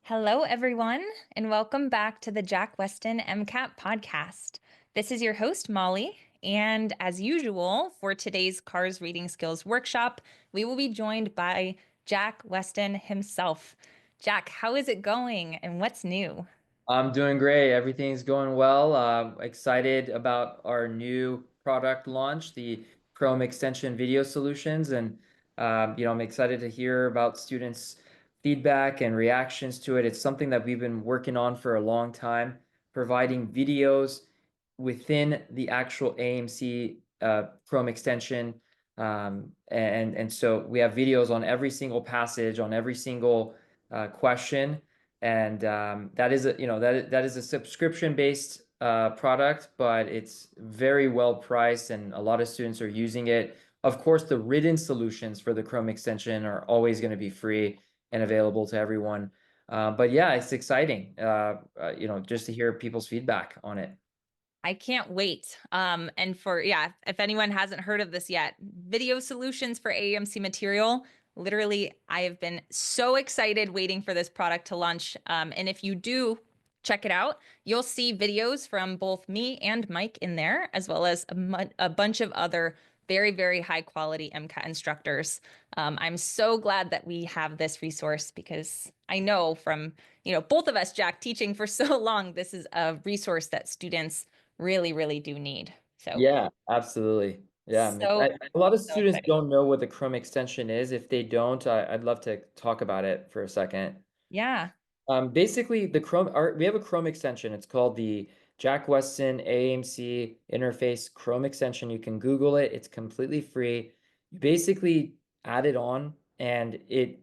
Hello, everyone, and welcome back to the Jack Weston MCAT podcast. This is your host, Molly, and as usual, for today's Cars Reading Skills workshop, we will be joined by Jack Weston himself. Jack, how is it going and what's new? I'm doing great. Everything's going well. Excited about our new product launch, the Chrome Extension Video Solutions, and I'm excited to hear about students' feedback and reactions to it. It's something that we've been working on for a long time, providing videos within the actual AAMC Chrome extension. And so we have videos on every single passage, on every single question and that is a subscription based product, but it's very well priced and a lot of students are using it. Of course, the written solutions for the Chrome extension are always going to be free and available to everyone. But yeah, it's exciting, just to hear people's feedback on it. I can't wait. And for, yeah, if anyone hasn't heard of this yet, video solutions for AAMC material. Literally, I have been so excited waiting for this product to launch. And if you do check it out, you'll see videos from both me and Mike in there, as well as a bunch of other very, very high quality MCAT instructors. I'm so glad that we have this resource because I know from, both of us, Jack, teaching for so long, this is a resource that students really, really do need. So, Yeah, absolutely. Yeah, so, a lot of so students excited. don't know what the Chrome extension is. If they don't, I'd love to talk about it for a second. Yeah. Basically, we have a Chrome extension. It's called the Jack Weston AAMC Interface Chrome extension. You can Google it. It's completely free. You basically add it on, and it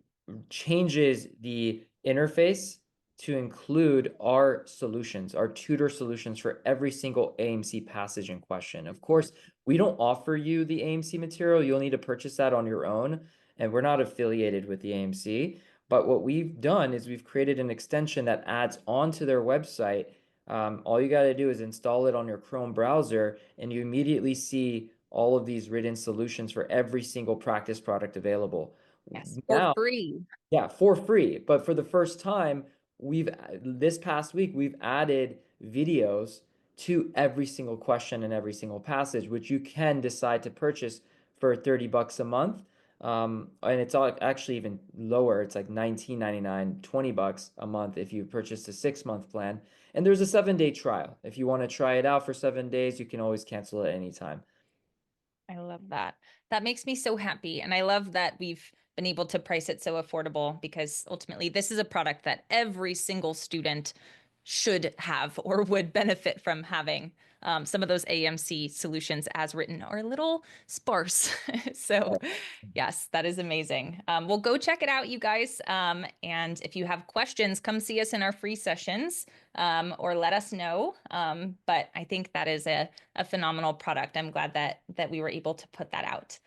changes the interface to include our solutions, our tutor solutions for every single AAMC passage in question. Of course, we don't offer you the AAMC material. You'll need to purchase that on your own, and we're not affiliated with the AAMC. But what we've done is we've created an extension that adds onto their website. All you got to do is install it on your Chrome browser, and you immediately see all of these written solutions for every single practice product available. Yes, for Now, free. yeah, for free. But for the first time, we've this past week we've added videos to every single question and every single passage, which you can decide to purchase for $30 a month. And it's all actually even lower. It's like 19.99, $20 a month if you purchase a 6 month plan. And there's a 7 day trial. If you want to try it out for 7 days, you can always cancel at any time. I love that. That makes me so happy. And I love that we've been able to price it so affordable because ultimately this is a product that every single student should have or would benefit from having. Some of those AMC solutions as written are a little sparse. So, yes, that is amazing. Well, go check it out, you guys. And if you have questions, come see us in our free sessions or let us know. But I think that is a phenomenal product. I'm glad that we were able to put that out.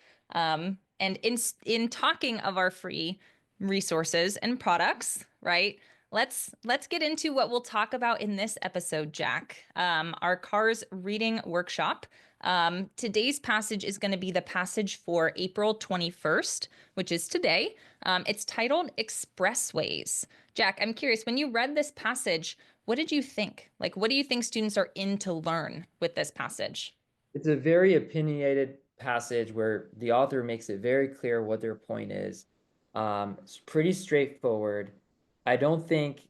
And in talking of our free resources and products, right? Let's get into what we'll talk about in this episode, Jack. Our Cars reading workshop. Today's passage is going to be the passage for April 21st, which is today. It's titled Expressways. Jack, I'm curious, when you read this passage, what did you think? Like, what do you think students are in to learn with this passage? It's a very opinionated passage where the author makes it very clear what their point is. It's pretty straightforward. I don't think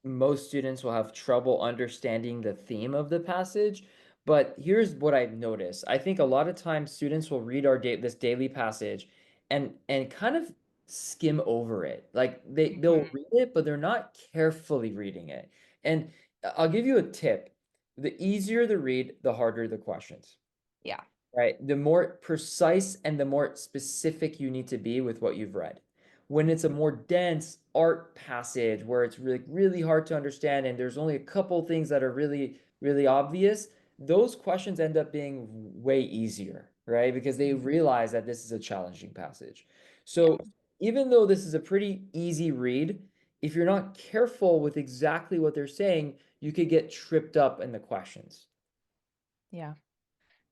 most students will have trouble understanding the theme of the passage, but here's what I've noticed. I think a lot of times students will read this daily passage and kind of skim over it. Like they'll Mhm. read it, but they're not carefully reading it. And I'll give you a tip. The easier the read, the harder the questions. Yeah. Right. The more precise and the more specific you need to be with what you've read. When it's a more dense art passage where it's really, really hard to understand and there's only a couple things that are really, really obvious, those questions end up being way easier, right? Because they realize that this is a challenging passage. Yeah. So even though this is a pretty easy read, if you're not careful with exactly what they're saying, you could get tripped up in the questions. Yeah.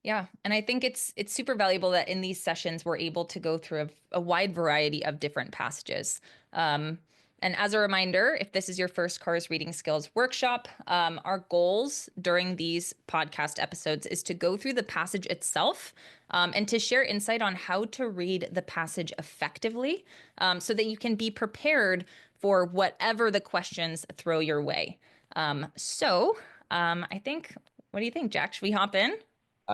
Yeah, and I think it's super valuable that in these sessions we're able to go through a wide variety of different passages. Um, And as a reminder, if this is your first Cars Reading Skills workshop, our goals during these podcast episodes is to go through the passage itself and to share insight on how to read the passage effectively so that you can be prepared for whatever the questions throw your way. I think, what do you think, Jack? Should we hop in?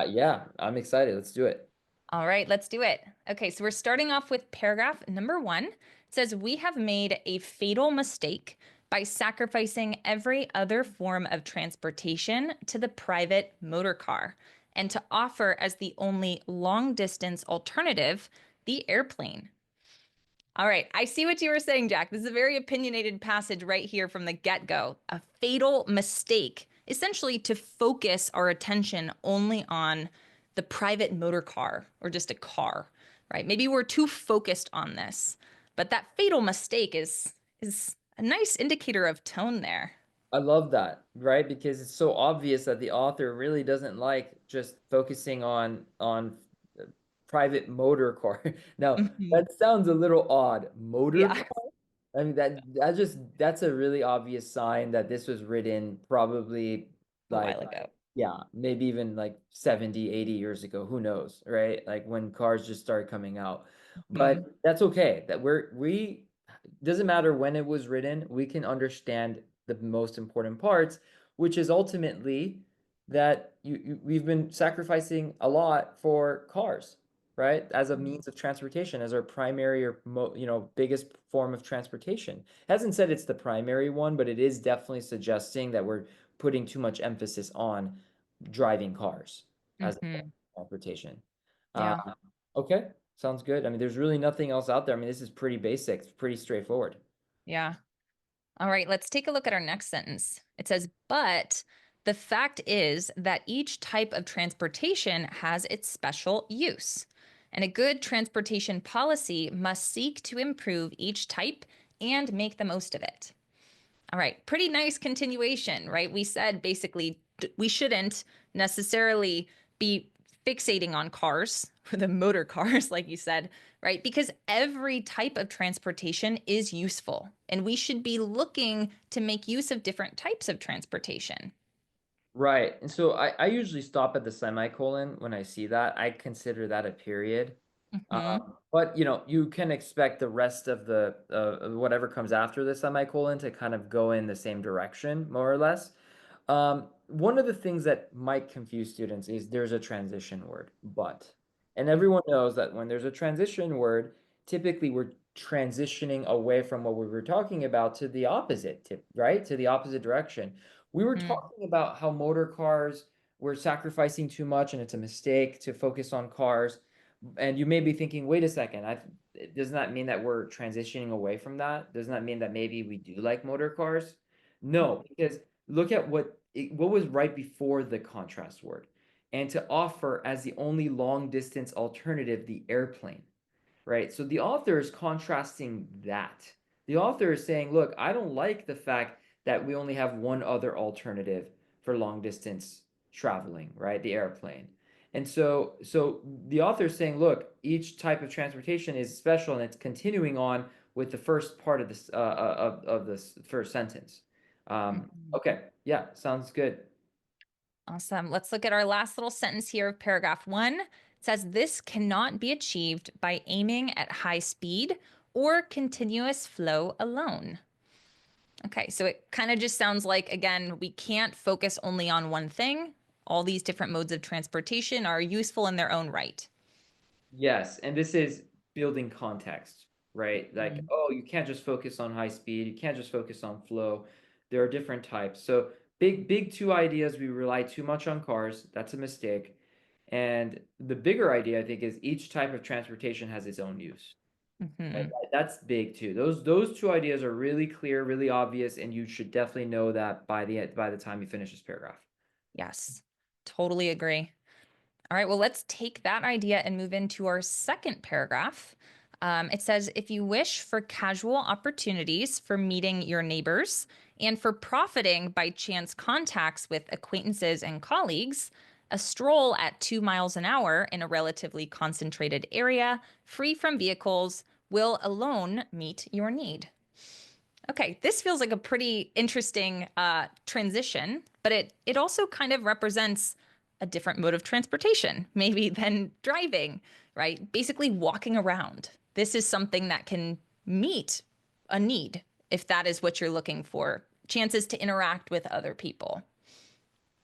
Yeah, I'm excited. Let's do it. All right, let's do it. Okay, so we're starting off with paragraph number 1. It says, "We have made a fatal mistake by sacrificing every other form of transportation to the private motor car and to offer as the only long distance alternative the airplane." All right, I see what you were saying, Jack. This is a very opinionated passage right here from the get-go. A fatal mistake, essentially to focus our attention only on the private motor car or just a car, right? Maybe we're too focused on this, but that fatal mistake is a nice indicator of tone there. I love that, right? Because it's so obvious that the author really doesn't like just focusing on private motor car. Now, Mhm. that sounds a little odd. Motor Yeah, car? I mean that's a really obvious sign that this was written probably a like while ago. yeah, maybe even like 70, 80 years ago, who knows, right? Like when cars just started coming out. But Mhm. that's okay. That we doesn't matter when it was written, we can understand the most important parts, which is ultimately that we've been sacrificing a lot for cars, right? As a means of transportation, as our primary or biggest form of transportation. It hasn't said it's the primary one, but it is definitely suggesting that we're putting too much emphasis on driving cars as a form Mhm. of transportation. Uh, Yeah. okay, sounds good. I mean, there's really nothing else out there. I mean, this is pretty basic, it's pretty straightforward. Yeah. All right, let's take a look at our next sentence. It says, "But the fact is that each type of transportation has its special use, and a good transportation policy must seek to improve each type and make the most of it." All right, pretty nice continuation, right? We said basically we shouldn't necessarily be fixating on cars, the motor cars, like you said, right? Because every type of transportation is useful, and we should be looking to make use of different types of transportation. Right. And so I usually stop at the semicolon when I see that. I consider that a period. Hmm. But you can expect the rest of the whatever comes after the semicolon to kind of go in the same direction, more or less. One of the things that might confuse students is there's a transition word, but. And everyone knows that when there's a transition word, typically we're transitioning away from what we were talking about to the opposite, right? To the opposite direction. We were Mm-hmm. talking about how motor cars were sacrificing too much and it's a mistake to focus on cars. And you may be thinking, wait a second, doesn't that mean that we're transitioning away from that? Doesn't that mean that maybe we do like motor cars? No, because look at what was right before the contrast word. And to offer as the only long distance alternative, the airplane, right? So the author is contrasting that. The author is saying, look, I don't like the fact that we only have one other alternative for long distance traveling, right? The airplane. And so the author is saying, look, each type of transportation is special, and it's continuing on with the first part of this of this first sentence. Hmm. Okay, yeah, sounds good. Awesome. Let's look at our last little sentence here of paragraph 1. It says, "This cannot be achieved by aiming at high speed or continuous flow alone." Okay, so it kind of just sounds like, again, we can't focus only on one thing. All these different modes of transportation are useful in their own right. Yes, and this is building context, right? Like, Mhm. oh, you can't just focus on high speed, you can't just focus on flow. There are different types. So big two ideas, we rely too much on cars. That's a mistake. And the bigger idea, I think, is each type of transportation has its own use. Right? Mhm. That's big too. Those two ideas are really clear, really obvious, and you should definitely know that by the time you finish this paragraph. Yes, totally agree. All right, well, let's take that idea and move into our second paragraph. It says, "If you wish for casual opportunities for meeting your neighbors and for profiting by chance contacts with acquaintances and colleagues, a stroll at 2 miles an hour in a relatively concentrated area, free from vehicles, will alone meet your need." Okay, this feels like a pretty interesting transition, but it also kind of represents a different mode of transportation, maybe than driving, right? Basically walking around. This is something that can meet a need if that is what you're looking for, chances to interact with other people.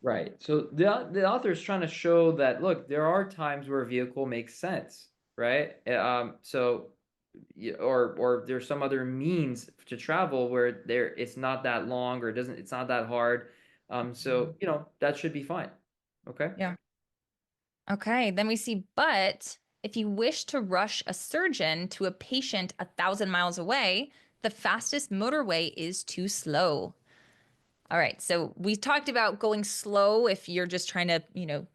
Right. So the author is trying to show that, look, there are times where a vehicle makes sense, right? So or there's some other means to travel where it's not that long or it's not that hard. So that should be fine. Okay. Yeah. Okay, then we see, but if you wish to rush a surgeon to a patient 1,000 miles away, the fastest motorway is too slow. All right, so we talked about going slow if you're just trying to,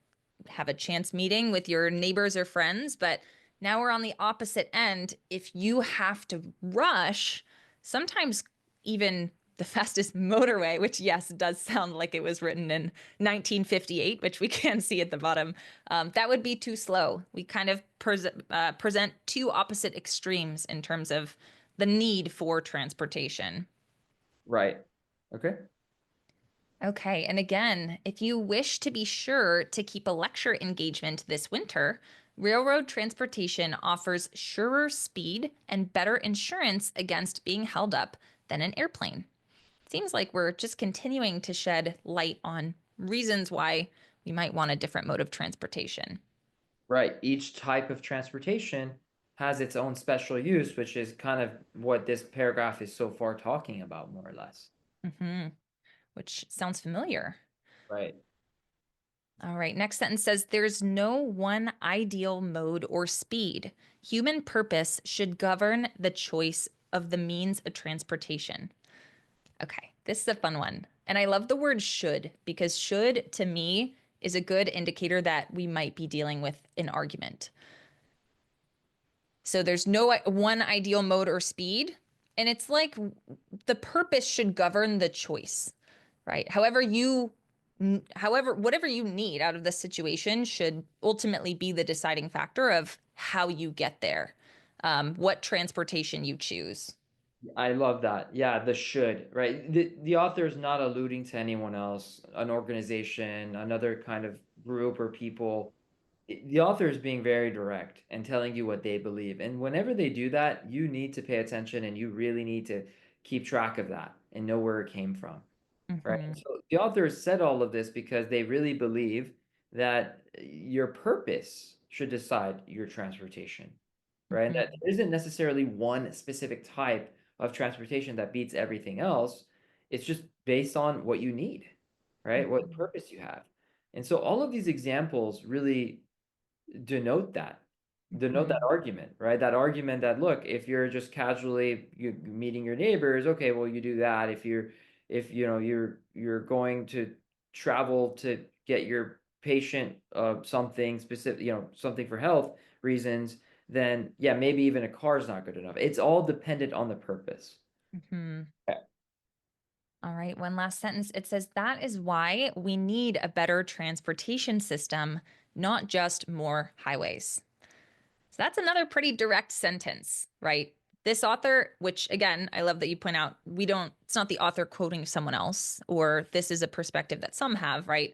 have a chance meeting with your neighbors or friends, but now we're on the opposite end. If you have to rush, sometimes even the fastest motorway, which yes, does sound like it was written in 1958, which we can see at the bottom, that would be too slow. We kind of present two opposite extremes in terms of the need for transportation. Right. Okay. Okay, and again, if you wish to be sure to keep a lecture engagement this winter, railroad transportation offers surer speed and better insurance against being held up than an airplane. Seems like we're just continuing to shed light on reasons why we might want a different mode of transportation. Right. Each type of transportation has its own special use, which is kind of what this paragraph is so far talking about, more or less. Hmm. Which sounds familiar. Right. All right, next sentence says there's no one ideal mode or speed. Human purpose should govern the choice of the means of transportation. Okay, this is a fun one. And I love the word should because should to me is a good indicator that we might be dealing with an argument. So there's no one ideal mode or speed. And it's like the purpose should govern the choice, right? Whatever you need out of the situation should ultimately be the deciding factor of how you get there, what transportation you choose. I love that. Yeah, the should, right? The author is not alluding to anyone else, an organization, another kind of group or people. The author is being very direct and telling you what they believe. And whenever they do that, you need to pay attention and you really need to keep track of that and know where it came from. Right. Hmm. So the authors said all of this because they really believe that your purpose should decide your transportation, right? And that Hmm. there isn't necessarily one specific type of transportation that beats everything else. It's just based on what you need, right? What Hmm. purpose you have. And so all of these examples really denote that denote that Hmm. argument, right? That argument that, look, if you're just casually meeting your neighbors, okay, well, you do that. If you're going to travel to get your patient something specific, something for health reasons, then yeah, maybe even a car is not good enough. It's all dependent on the purpose. Hmm. Okay. All right, one last sentence. It says that is why we need a better transportation system, not just more highways. So that's another pretty direct sentence, right? This author, which again, I love that you point out, it's not the author quoting someone else, or this is a perspective that some have, right?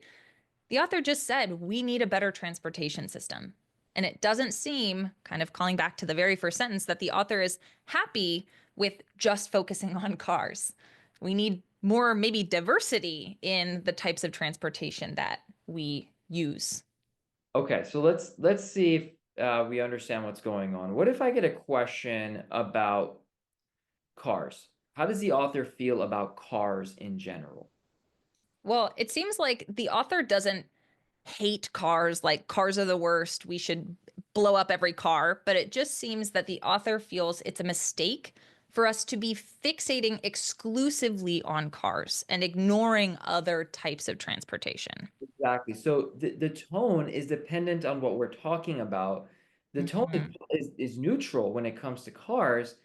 The author just said, we need a better transportation system. And it doesn't seem, kind of calling back to the very first sentence, that the author is happy with just focusing on cars. We need more, maybe diversity in the types of transportation that we use. Okay, so let's see if we understand what's going on. What if I get a question about cars? How does the author feel about cars in general? Well, it seems like the author doesn't hate cars, like cars are the worst. We should blow up every car. But it just seems that the author feels it's a mistake for us to be fixating exclusively on cars and ignoring other types of transportation. Exactly. So the tone is dependent on what we're talking about. The tone Hmm. is neutral when it comes to cars.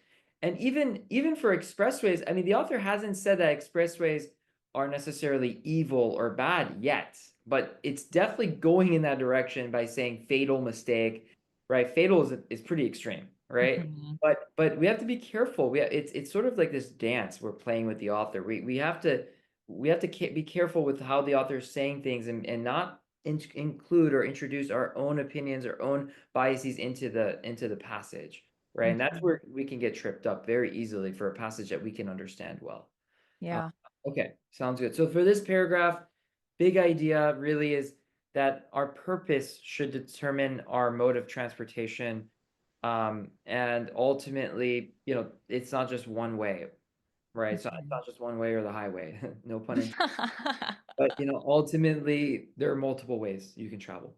And even for expressways, I mean, the author hasn't said that expressways are necessarily evil or bad yet, but it's definitely going in that direction by saying fatal mistake, right? Fatal is pretty extreme. right? Mhm. But we have to be careful. It's sort of like this dance we're playing with the author. We have to be careful with how the author is saying things and not include or introduce our own opinions, our own biases into the passage, right? And that's Mhm. where we can get tripped up very easily for a passage that we can understand well. Uh, Yeah. okay, sounds good. So for this paragraph, big idea really is that our purpose should determine our mode of transportation. And ultimately, it's not just one way, right? It's Mhm. not just one way or the highway, no pun intended. But, ultimately, there are multiple ways you can travel.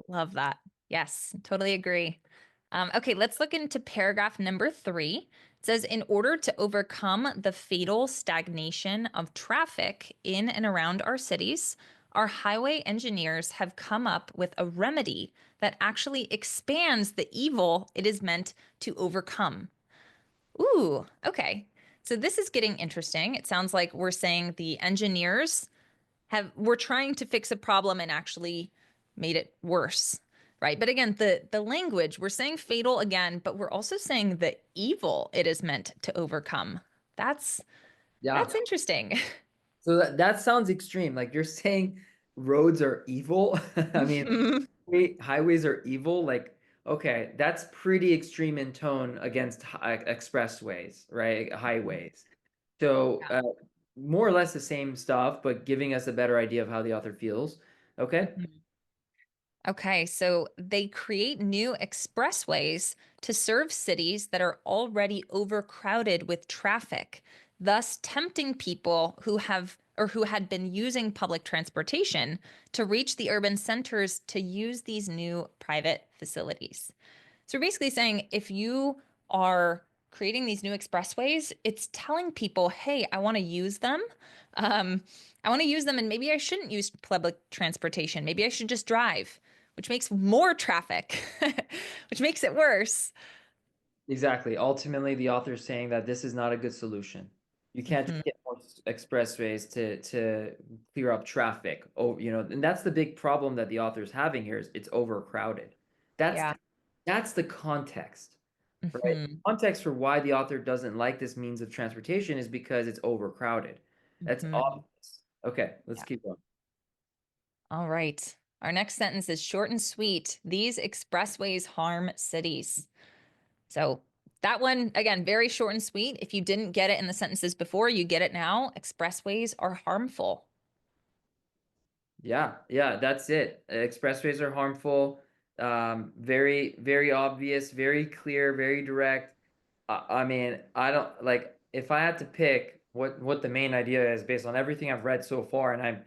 Love that. Yes, totally agree. Okay, let's look into paragraph number 3. It says, in order to overcome the fatal stagnation of traffic in and around our cities, our highway engineers have come up with a remedy that actually expands the evil it is meant to overcome. Ooh, okay. So this is getting interesting. It sounds like we're saying the engineers we're trying to fix a problem and actually made it worse. Right. But again, the language, we're saying fatal again, but we're also saying the evil it is meant to overcome. That's Yeah. that's interesting. So that sounds extreme. Like you're saying roads are evil. I mean, Mhm. highways are evil. Like, okay, that's pretty extreme in tone against expressways, right? Highways. So, more or less the same stuff, but giving us a better idea of how the author feels. Okay. Mhm. Okay, so they create new expressways to serve cities that are already overcrowded with traffic, thus tempting people who had been using public transportation to reach the urban centers to use these new private facilities. So we're basically saying if you are creating these new expressways, it's telling people, hey, I want to use them. Um, I want to use them, and maybe I shouldn't use public transportation. Maybe I should just drive, which makes more traffic, which makes it worse. Exactly. Ultimately, the author is saying that this is not a good solution. You can't Hmm. just get more expressways to clear up traffic. Oh, and that's the big problem that the author is having here is it's overcrowded. That's Yeah. that's the context, right? Hmm. Context for why the author doesn't like this means of transportation is because it's overcrowded. That's Hmm. obvious. Okay, let's Yeah. keep going. All right. Our next sentence is short and sweet. These expressways harm cities. So that one, again, very short and sweet. If you didn't get it in the sentences before, you get it now. Expressways are harmful. Yeah, yeah, that's it. Expressways are harmful. Very, very obvious, very clear, very direct. I mean, I don't like if I had to pick what the main idea is based on everything I've read so far, and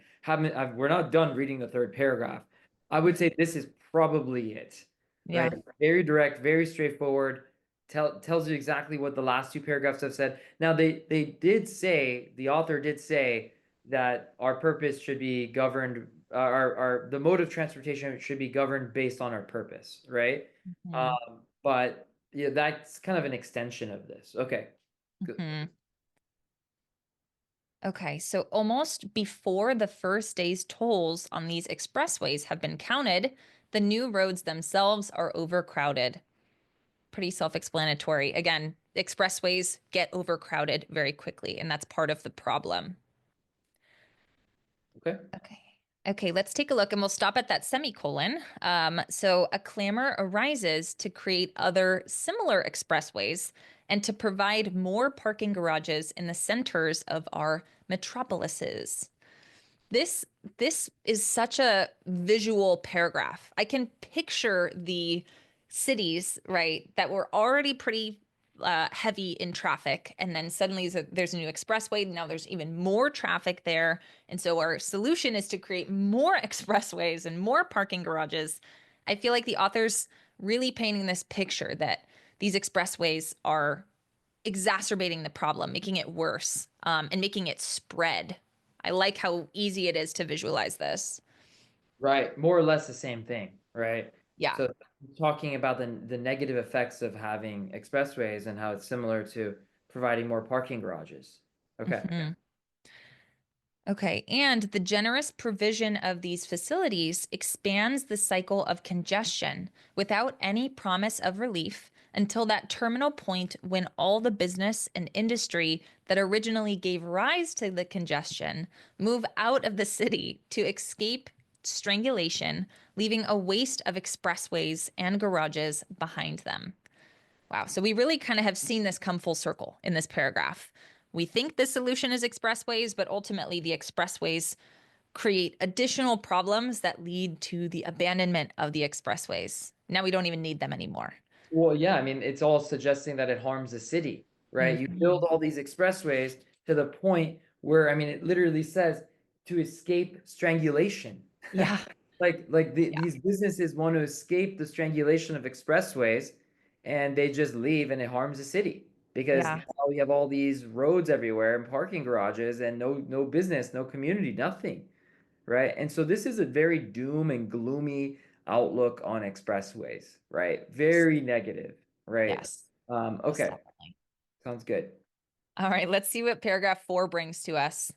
we're not done reading the third paragraph. I would say this is probably it, right? Yeah. Very direct, very straightforward. Tells you exactly what the last two paragraphs have said. Now they did say the author did say that our purpose should be governed, our the mode of transportation should be governed based on our purpose, right? Hmm. But yeah, that's kind of an extension of this. Okay, good. Hmm. Okay, so almost before the first day's tolls on these expressways have been counted, the new roads themselves are overcrowded. Pretty self-explanatory. Again, expressways get overcrowded very quickly, and that's part of the problem. Okay. Okay. Okay, let's take a look and we'll stop at that semicolon. So a clamor arises to create other similar expressways and to provide more parking garages in the centers of our metropolises. This this is such a visual paragraph. I can picture the cities, right, that were already pretty heavy in traffic, and then suddenly there's a new expressway. Now there's even more traffic there, and so our solution is to create more expressways and more parking garages. I feel like the author's really painting this picture that these expressways are exacerbating the problem, making it worse, and making it spread. I like how easy it is to visualize this. Right, more or less the same thing, right? Yeah. So talking about the negative effects of having expressways and how it's similar to providing more parking garages. Okay. Mhm. Okay. And the generous provision of these facilities expands the cycle of congestion without any promise of relief until that terminal point when all the business and industry that originally gave rise to the congestion move out of the city to escape strangulation, leaving a waste of expressways and garages behind them. Wow. So we really kind of have seen this come full circle in this paragraph. We think the solution is expressways, but ultimately the expressways create additional problems that lead to the abandonment of the expressways. Now we don't even need them anymore. Well, yeah, I mean, it's all suggesting that it harms the city, right? You build Mhm. all these expressways to the point where, I mean, it literally says to escape strangulation. Yeah. Yeah. These businesses want to escape the strangulation of expressways, and they just leave, and it harms the city because Yeah. now we have all these roads everywhere and parking garages and no business, no community, nothing, right? And so this is a very doom and gloomy outlook on expressways, right? Very negative, right? Yes. Most Okay, definitely. sounds good. All right, let's see what paragraph 4 brings to us.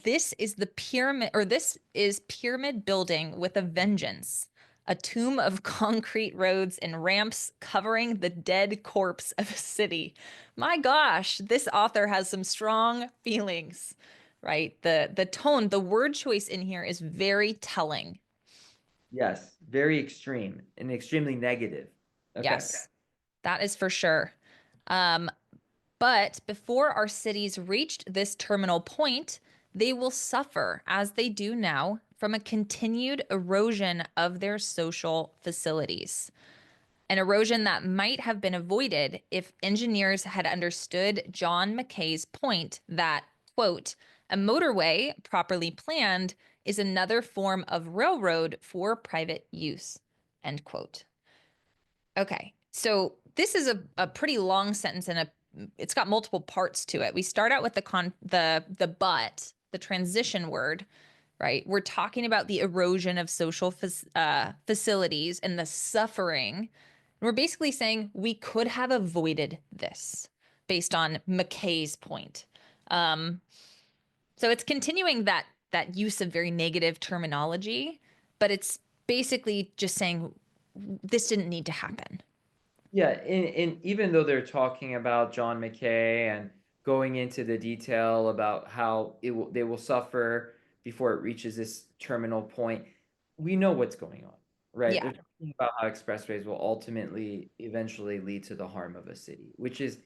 This is the pyramid, or this is pyramid building with a vengeance, a tomb of concrete roads and ramps covering the dead corpse of a city. My gosh, this author has some strong feelings, right? The tone, the word choice in here is very telling. Yes, very extreme and extremely negative. Okay. Yes, that is for sure. Um, But before our cities reached this terminal point, they will suffer, as they do now, from a continued erosion of their social facilities. An erosion that might have been avoided if engineers had understood John Mackay's point that, quote, a motorway properly planned is another form of railroad for private use, end quote. Okay. So this is a pretty long sentence and it's got multiple parts to it. We start out with the but, the transition word, right? We're talking about the erosion of social facilities and the suffering. And we're basically saying we could have avoided this based on McKay's point. Um, so it's continuing that use of very negative terminology, but it's basically just saying this didn't need to happen. Yeah, and even though they're talking about John McKay and going into the detail about how they will suffer before it reaches this terminal point, we know what's going on, right? Yeah. They're talking about how expressways will ultimately eventually lead to the harm of a city, which is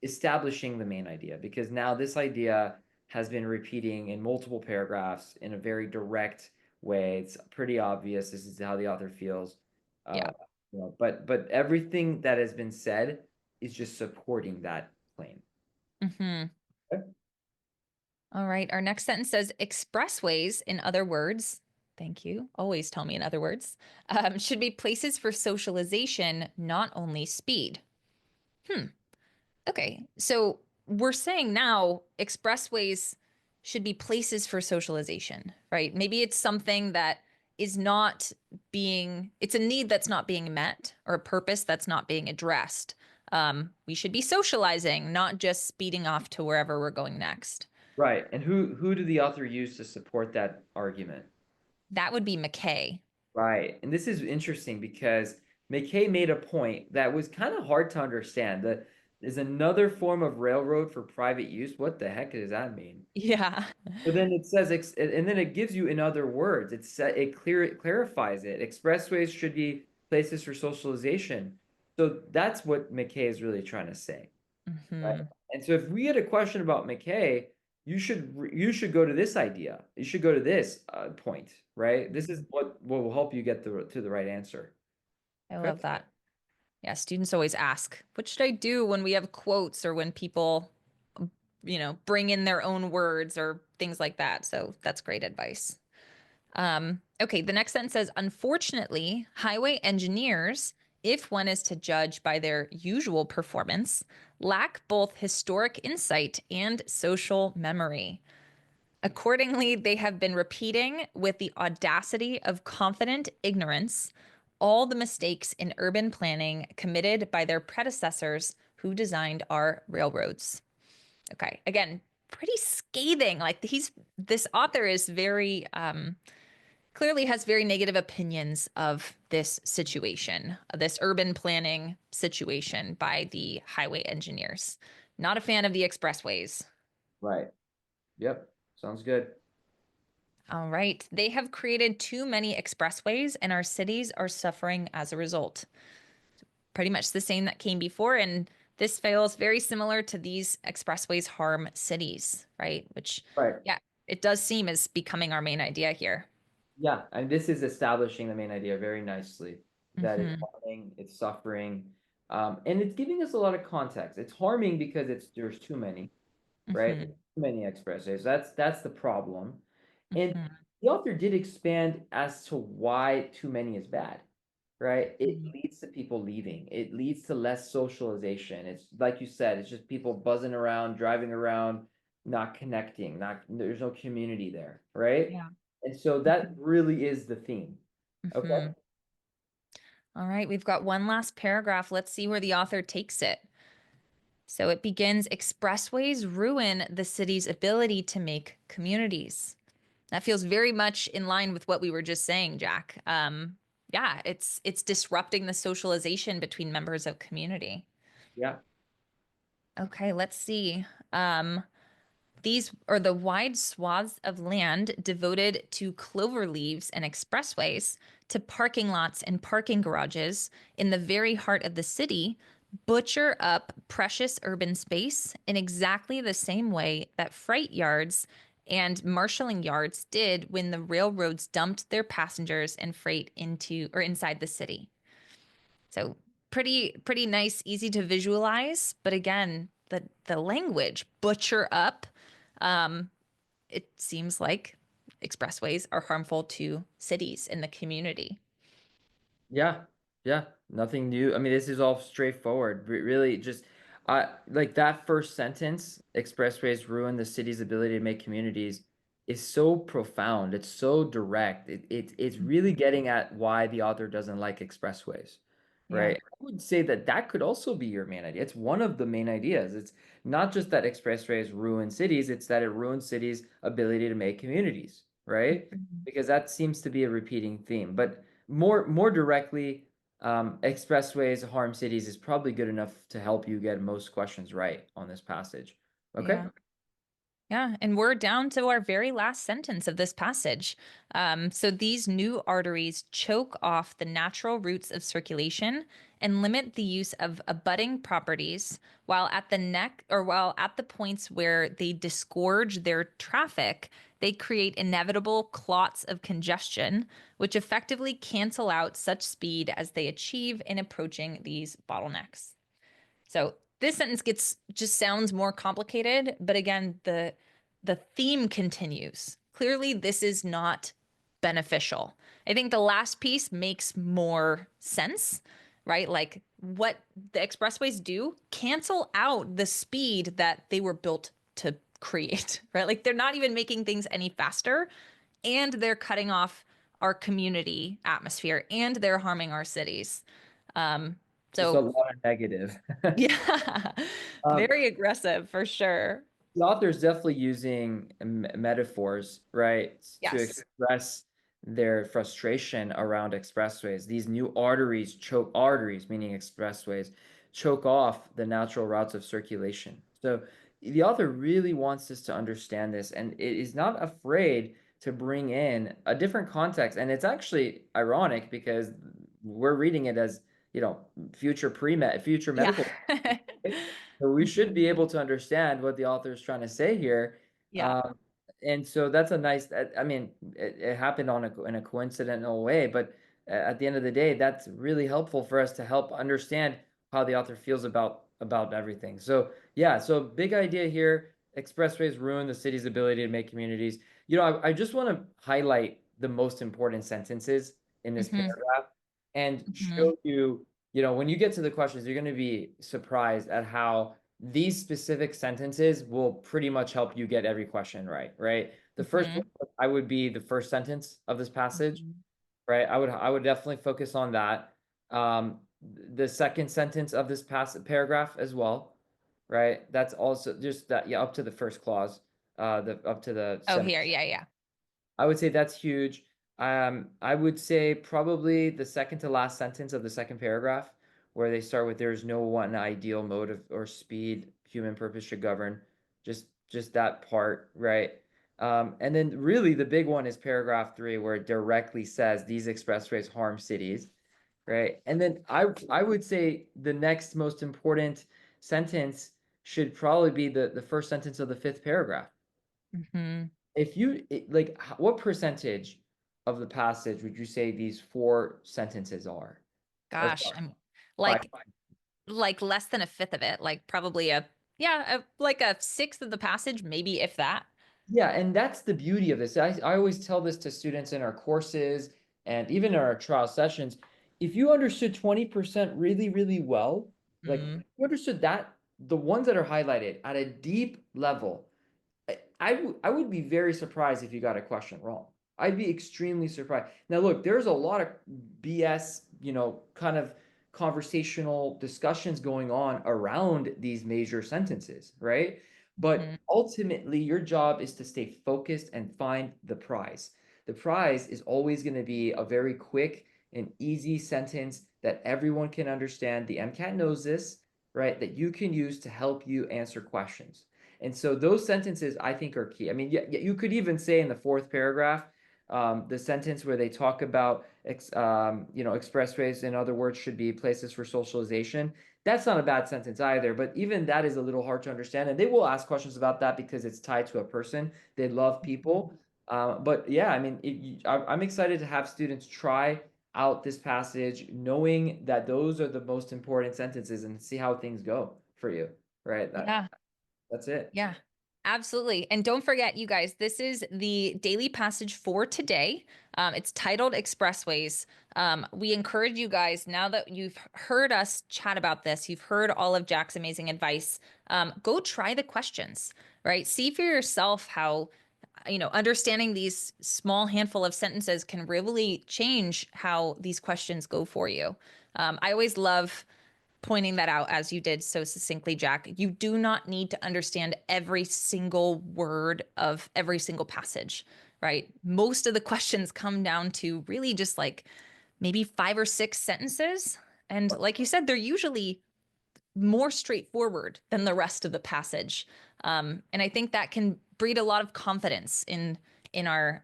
establishing the main idea because now this idea has been repeating in multiple paragraphs in a very direct way. It's pretty obvious this is how the author feels. Yeah. Uh, but everything that has been said is just supporting that claim. Hmm. Okay. All right. Our next sentence says expressways, in other words, thank you. Always tell me in other words, should be places for socialization, not only speed. Hmm. Okay. So we're saying now expressways should be places for socialization, right? Maybe it's something that is not it's a need that's not being met or a purpose that's not being addressed. We should be socializing, not just speeding off to wherever we're going next. Right. And who did the author use to support that argument? That would be McKay. Right. And this is interesting because McKay made a point that was kind of hard to understand. That is another form of railroad for private use. What the heck does that mean? Yeah. But then it says, and then it gives you in other words. It clarifies it. Expressways should be places for socialization. So that's what McKay is really trying to say, right? Hmm. And so if we had a question about McKay, you should go to this idea. You should go to this point, right? This is what will help you get to the right answer. I Okay. love that. Yeah, students always ask, what should I do when we have quotes or when people, bring in their own words or things like that? So that's great advice. Okay, the next sentence says, unfortunately, highway engineers, if one is to judge by their usual performance, lack both historic insight and social memory. Accordingly, they have been repeating with the audacity of confident ignorance all the mistakes in urban planning committed by their predecessors who designed our railroads. Okay, again, pretty scathing. Like this author is very clearly has very negative opinions of this situation, this urban planning situation by the highway engineers. Not a fan of the expressways. Right. Yep. Sounds good. All right. They have created too many expressways, and our cities are suffering as a result. Pretty much the same that came before. And this feels very similar to these expressways harm cities, right? Which, Right. yeah, it does seem is becoming our main idea here. Yeah, and this is establishing the main idea very nicely that it's Hmm. harming, it's suffering, and it's giving us a lot of context. It's harming because there's too many, right? There's Hmm. too many expresses. That's the problem. And Hmm. the author did expand as to why too many is bad, right? It Hmm. leads to people leaving. It leads to less socialization. It's like you said, it's just people buzzing around, driving around, not connecting, not there's no community there, right? Yeah. And so that really is the theme. Okay. Hmm. All right, we've got one last paragraph. Let's see where the author takes it. So it begins, expressways ruin the city's ability to make communities. That feels very much in line with what we were just saying, Jack. Yeah, it's disrupting the socialization between members of community. Yeah. Okay, let's see. Um, These are the wide swaths of land devoted to clover leaves and expressways, to parking lots and parking garages in the very heart of the city, butcher up precious urban space in exactly the same way that freight yards and marshaling yards did when the railroads dumped their passengers and freight into or inside the city. So pretty nice, easy to visualize, but again, the language butcher up, um, it seems like expressways are harmful to cities in the community. Yeah, yeah, nothing new. I mean, this is all straightforward. Really, just like that first sentence, expressways ruin the city's ability to make communities, is so profound. It's so direct. It's really getting at why the author doesn't like expressways, Yeah. right? I would say that that could also be your main idea. It's one of the main ideas. It's not just that expressways ruin cities, it's that it ruins cities' ability to make communities, right? Mhm. Because that seems to be a repeating theme. But more directly, expressways harm cities is probably good enough to help you get most questions right on this passage. Okay. Yeah. Yeah, and we're down to our very last sentence of this passage. So these new arteries choke off the natural routes of circulation and limit the use of abutting properties, while at the neck or while at the points where they disgorge their traffic, they create inevitable clots of congestion, which effectively cancel out such speed as they achieve in approaching these bottlenecks. So this sentence gets just sounds more complicated, but again, the theme continues. Clearly, this is not beneficial. I think the last piece makes more sense, right? Like what the expressways do cancel out the speed that they were built to create, right? Like they're not even making things any faster, and they're cutting off our community atmosphere, and they're harming our cities. Um, Just a so lot of negative. yeah, Um, very aggressive for sure. the author's definitely using metaphors, right, to Yes. express their frustration around expressways. These new arteries choke arteries, meaning expressways, choke off the natural routes of circulation. So the author really wants us to understand this, and it is not afraid to bring in a different context. And it's actually ironic because we're reading it as, future Yeah. medical. So we should be able to understand what the author is trying to say here. Yeah. Um, and so that's a nice, I mean, it happened in a coincidental way, but at the end of the day, that's really helpful for us to help understand how the author feels about everything. So yeah, so big idea here. Expressways ruin the city's ability to make communities. I just want to highlight the most important sentences in this Hmm. paragraph and Hmm. show you, when you get to the questions, you're going to be surprised at how these specific sentences will pretty much help you get every question right, right? The first one Hmm. I would be the first sentence of this passage, Hmm. right? I would definitely focus on that. The second sentence of this paragraph as well, right? That's also just that, yeah, up to the first clause, the up to the Oh, semi. here. Yeah, yeah. I would say that's huge. I would say probably the second to last sentence of the second paragraph, where they start with "There is no one ideal mode of, or speed human purpose should govern." Just that part, right? And then really the big one is paragraph 3, where it directly says these expressways harm cities, right? And then I would say the next most important sentence should probably be the first sentence of the fifth paragraph. Hmm. If you like, what percentage of the passage would you say these four sentences are? Or Gosh, sorry, I'm five. like like less than a fifth of it, like probably a yeah, like a sixth of the passage, maybe if that. Yeah, and that's the beauty of this. I always tell this to students in our courses and even in our trial sessions. If you understood 20% really, really well, like Mm, you understood that, the ones that are highlighted at a deep level, I would be very surprised if you got a question wrong. I'd be extremely surprised. Now, look, there's a lot of BS, kind of conversational discussions going on around these major sentences, right? But mhm. ultimately, your job is to stay focused and find the prize. The prize is always going to be a very quick and easy sentence that everyone can understand. The MCAT knows this, right? That you can use to help you answer questions. And so those sentences I think are key. I mean, yeah, you could even say in the fourth paragraph, the sentence where they talk about, expressways, in other words, should be places for socialization. That's not a bad sentence either, but even that is a little hard to understand. And they will ask questions about that because it's tied to a person. They love people. But yeah, I mean, I'm excited to have students try out this passage, knowing that those are the most important sentences and see how things go for you, right? Yeah. That's it. Yeah, absolutely. And don't forget, you guys, this is the daily passage for today. It's titled Expressways. We encourage you guys, now that you've heard us chat about this, you've heard all of Jack's amazing advice, go try the questions, right? See for yourself how, understanding these small handful of sentences can really change how these questions go for you. I always love pointing that out as you did so succinctly, Jack. You do not need to understand every single word of every single passage, right? Most of the questions come down to really just like maybe 5 or 6 sentences. And like you said, they're usually more straightforward than the rest of the passage. And I think that can breed a lot of confidence in our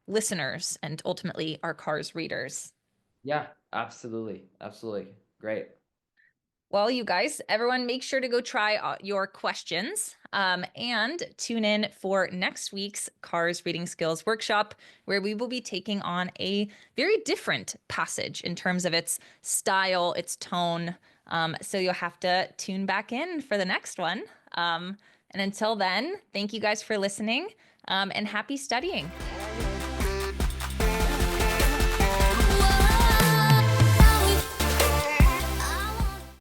listeners and ultimately our CARS readers. Yeah, absolutely. Absolutely. Great. Well, you guys, everyone, make sure to go try your questions and tune in for next week's CARS Reading Skills Workshop, where we will be taking on a very different passage in terms of its style, its tone. So you'll have to tune back in for the next one. And until then, thank you guys for listening and happy studying.